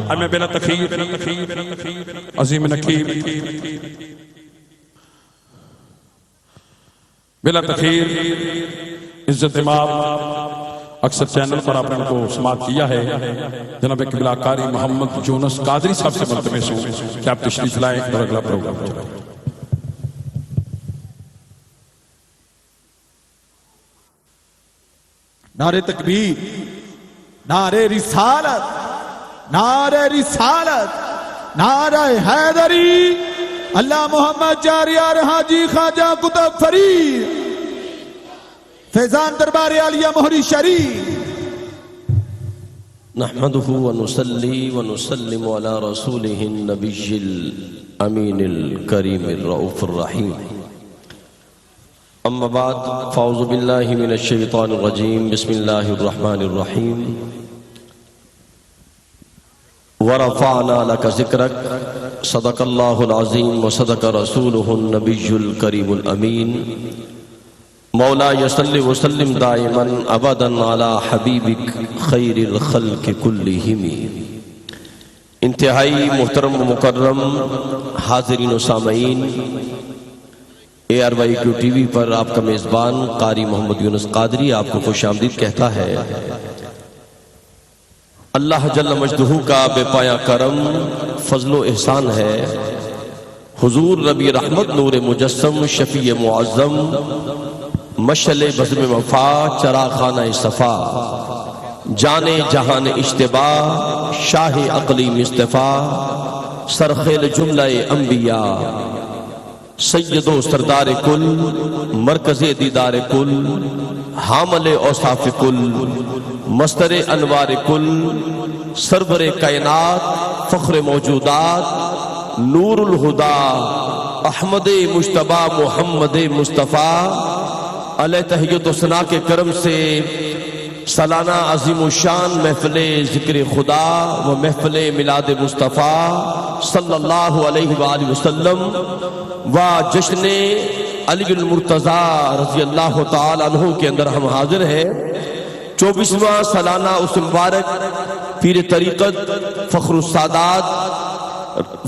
ہمیں بلا تخیر عظیم نقیب بلا تخیر عزت امام اکثر چینل پر آپ نے کو سماعت کیا ہے جناب قبلہ قاری محمد یونس قادری صاحب سے ملتمس ہوں کہ آپ تشریف لائیں اور اگلا پروگرام چلائیں۔ نعرہ تکبیر، نعرہ رسالت، نعرہ رسالت، نعرہ حیدری، اللہ محمد جاریہ حاجی خواجہ کتب فرید فیضان دربار علیہ مہری شریف۔ نحمده ونصلي ونسلم على رسوله النبي الأمين الكريم الرؤوف الرحيم، أما بعد فأعوذ بالله من الشيطان الرجيم، بسم الله الرحمن الرحيم، ورفعنا لك ذكرك، صدق الله العظيم وصدق رسوله النبي الكريم الأمين، مولا صل وسلم دائما ابدا على حبیبک خیر الخلق کلہم۔ انتہائی محترم و مکرم حاضرین و سامعین، ARYQ ٹی وی پر آپ کا میزبان قاری محمد یونس قادری آپ کو خوش آمدید کہتا ہے۔ اللہ جل مجدہ کا بے پایا کرم فضل و احسان ہے، حضور ربی رحمت نور مجسم شفیع معظم مشعل بزم وفا چراغ خانہ صفا جانے جہان اجتباء شاہ عقلی مصطفیٰ سرخیل جملہ انبیاء سید و سردار کل مرکزی دیدار کل حامل اوصاف کل مستر انوار کل سرور کائنات فخر موجودات نور الہدا احمد مجتبی محمد مصطفیٰ علیہ تحیت و ثنا کے کرم سے سالانہ عظیم الشان محفل ذکر خدا و محفل میلاد مصطفیٰ صلی اللہ علیہ وآلہ وسلم و جشن علی المرتضی رضی اللہ تعالی عنہ کے اندر ہم حاضر ہیں۔ 24واں سالانہ اس مبارک پیر طریقت فخر السادات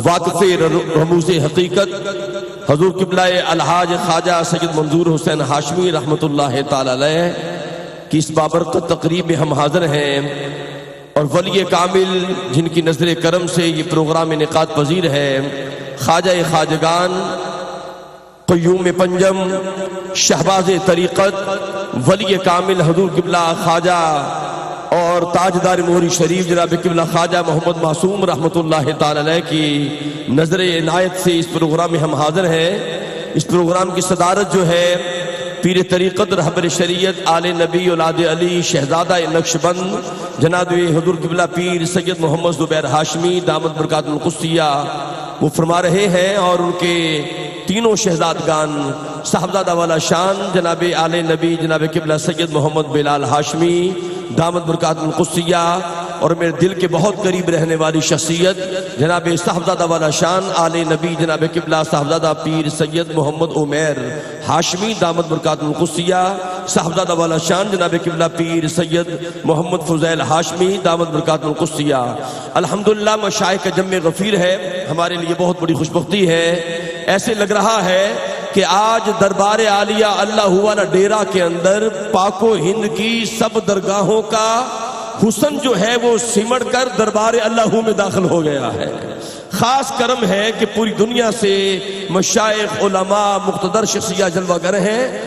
واقف رموز حقیقت حضور قبلہ الحاج خواجہ سید منظور حسین ہاشمی رحمۃ اللہ تعالی علیہ کی اس بابرکت تقریب میں ہم حاضر ہیں، اور ولی کامل جن کی نظر کرم سے یہ پروگرام انعقاد پذیر ہے، خواجہ خواجگان قیوم پنجم شہباز طریقت ولی کامل حضور قبلہ خواجہ اور تاجدار مہری شریف جناب قبلہ خواجہ محمد معصوم رحمۃ اللہ تعالی علیہ کی نظر عنایت سے اس پروگرام میں ہم حاضر ہیں۔ اس پروگرام کی صدارت جو ہے پیر طریقت رہبر شریعت آل نبی اولاد علی شہزادہ نقشبند جناب حضور قبلہ پیر سید محمد زبیر ہاشمی دامت برکات القدسیہ وہ فرما رہے ہیں، اور ان کے تینوں شہزادگان صاحبزادہ والا شان جناب آل نبی جناب قبلہ سید محمد بلال ہاشمی دامت برکات القدسیہ، اور میرے دل کے بہت قریب رہنے والی شخصیت جناب صاحبزادہ والا شان آل نبی جناب قبلہ صاحبزادہ پیر سید محمد عمیر ہاشمی دامت برکات القدسیہ، صاحبزادہ والا شان جناب قبلہ پیر سید محمد فضیل ہاشمی دامت برکات القدسیہ۔ الحمدللہ مشائخ کا جمع غفیر ہے، ہمارے لیے بہت بڑی خوشبختی ہے۔ ایسے لگ رہا ہے کہ آج دربار عالیہ اللہ والا ڈیرہ کے اندر پاک و ہند کی سب درگاہوں کا حسن جو ہے وہ سمٹ کر دربار اللہ میں داخل ہو گیا ہے۔ خاص کرم ہے کہ پوری دنیا سے مشائخ علماء مقتدر شخصیات جلوہ گر ہیں،